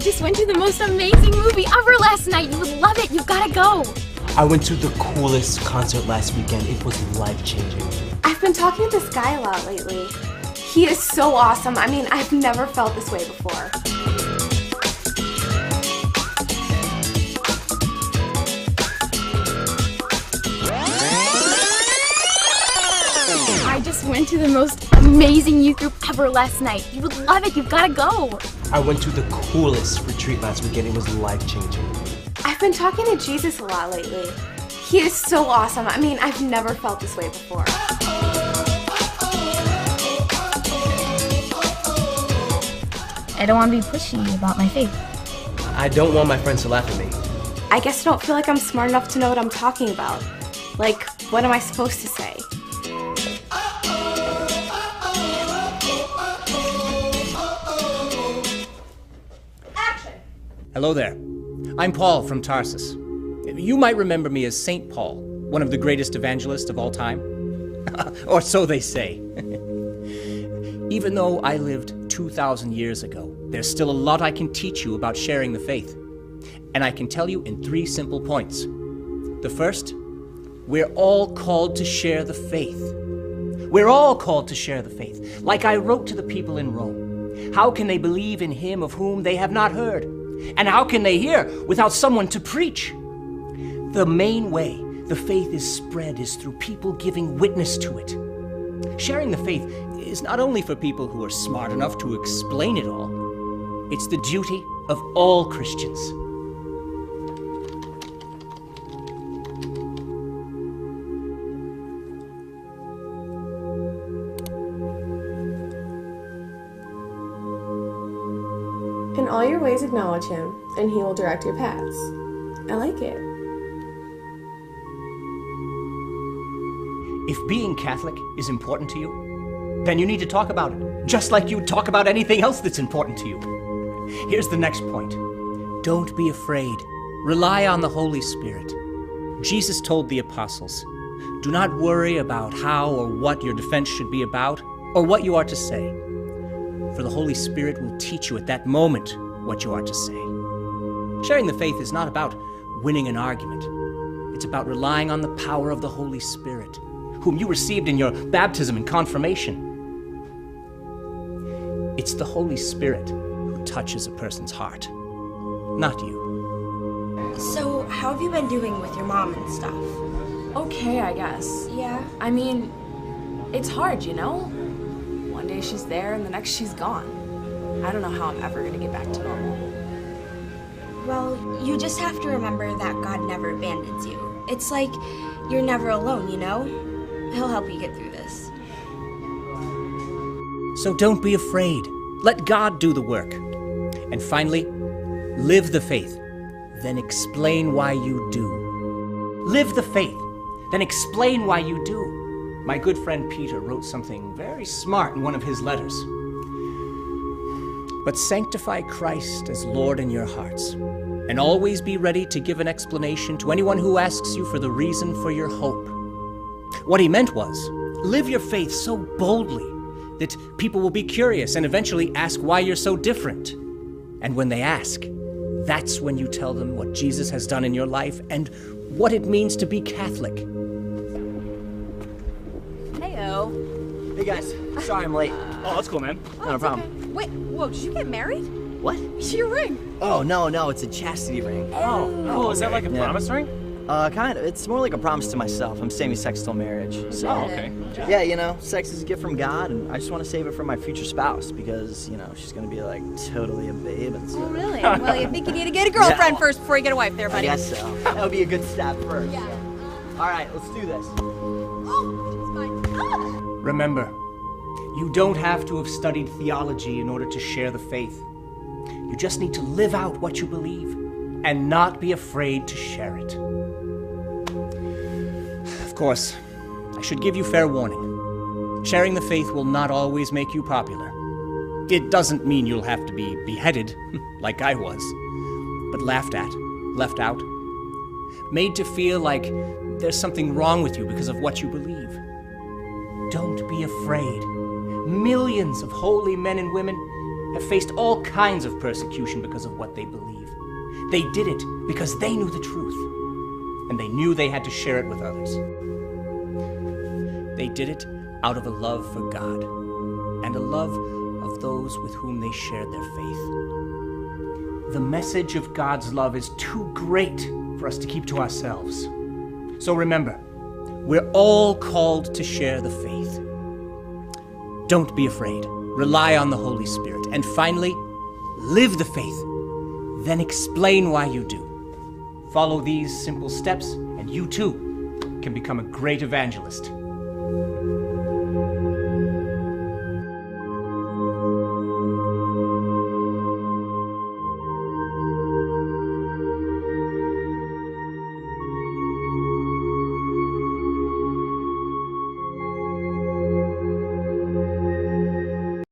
just went to the most amazing movie ever last night. You would love it. You've got to go. I went to the coolest concert last weekend. It was life-changing. I've been talking to this guy a lot lately. He is so awesome. I mean, I've never felt this way before. I just went to the most amazing youth group ever last night. You would love it. You've got to go. I went to the coolest retreat last weekend. It was life-changing. I've been talking to Jesus a lot lately. He is so awesome. I mean, I've never felt this way before. I don't want to be pushy about my faith. I don't want my friends to laugh at me. I guess I don't feel like I'm smart enough to know what I'm talking about. Like, what am I supposed to say? Hello there. I'm Paul from Tarsus. You might remember me as St. Paul, one of the greatest evangelists of all time. Or so they say. Even though I lived 2,000 years ago, there's still a lot I can teach you about sharing the faith. And I can tell you in 3 simple points. The first, we're all called to share the faith. We're all called to share the faith. Like I wrote to the people in Rome. How can they believe in him of whom they have not heard? And how can they hear without someone to preach? The main way the faith is spread is through people giving witness to it. Sharing the faith is not only for people who are smart enough to explain it all. It's the duty of all Christians. In all your ways acknowledge him, and he will direct your paths. I like it. If being Catholic is important to you, then you need to talk about it, just like you would talk about anything else that's important to you. Here's the next point. Don't be afraid. Rely on the Holy Spirit. Jesus told the apostles, do not worry about how or what your defense should be about, or what you are to say. For the Holy Spirit will teach you at that moment what you are to say. Sharing the faith is not about winning an argument. It's about relying on the power of the Holy Spirit, whom you received in your baptism and confirmation. It's the Holy Spirit who touches a person's heart, not you. So, how have you been doing with your mom and stuff? Okay, I guess. Yeah? I mean, it's hard, you know? One day she's there and the next she's gone. I don't know how I'm ever gonna get back to normal. Well, you just have to remember that God never abandons you. It's like you're never alone, you know? He'll help you get through this. So don't be afraid. Let God do the work. And finally, live the faith, then explain why you do. Live the faith, then explain why you do. My good friend Peter wrote something very smart in one of his letters. But sanctify Christ as Lord in your hearts, and always be ready to give an explanation to anyone who asks you for the reason for your hope. What he meant was, live your faith so boldly that people will be curious and eventually ask why you're so different. And when they ask, that's when you tell them what Jesus has done in your life and what it means to be Catholic. Heyo. Hey guys, sorry I'm late. Oh, that's cool, man. No problem. Okay. Wait, whoa, did you get married? What? Your ring. Oh, no, it's a chastity ring. Oh, is that like a promise ring? Kind of. It's more like a promise to myself. I'm same-sex till marriage. So, okay. yeah, you know, sex is a gift from God, and I just want to save it for my future spouse because, you know, she's going to be, like, totally a babe and stuff. Oh, really? Well, you think you need to get a girlfriend first before you get a wife there, buddy. I guess so. That would be a good step first. Yeah. All right, let's do this. Oh, she's fine. Ah! Remember, you don't have to have studied theology in order to share the faith. You just need to live out what you believe and not be afraid to share it. Of course, I should give you fair warning. Sharing the faith will not always make you popular. It doesn't mean you'll have to be beheaded, like I was, but laughed at, left out, made to feel like there's something wrong with you because of what you believe. Don't be afraid. Millions of holy men and women have faced all kinds of persecution because of what they believe. They did it because they knew the truth, and they knew they had to share it with others. They did it out of a love for God and a love of those with whom they shared their faith. The message of God's love is too great for us to keep to ourselves. So remember, we're all called to share the faith. Don't be afraid. Rely on the Holy Spirit. And finally, live the faith. Then explain why you do. Follow these simple steps, and you too can become a great evangelist.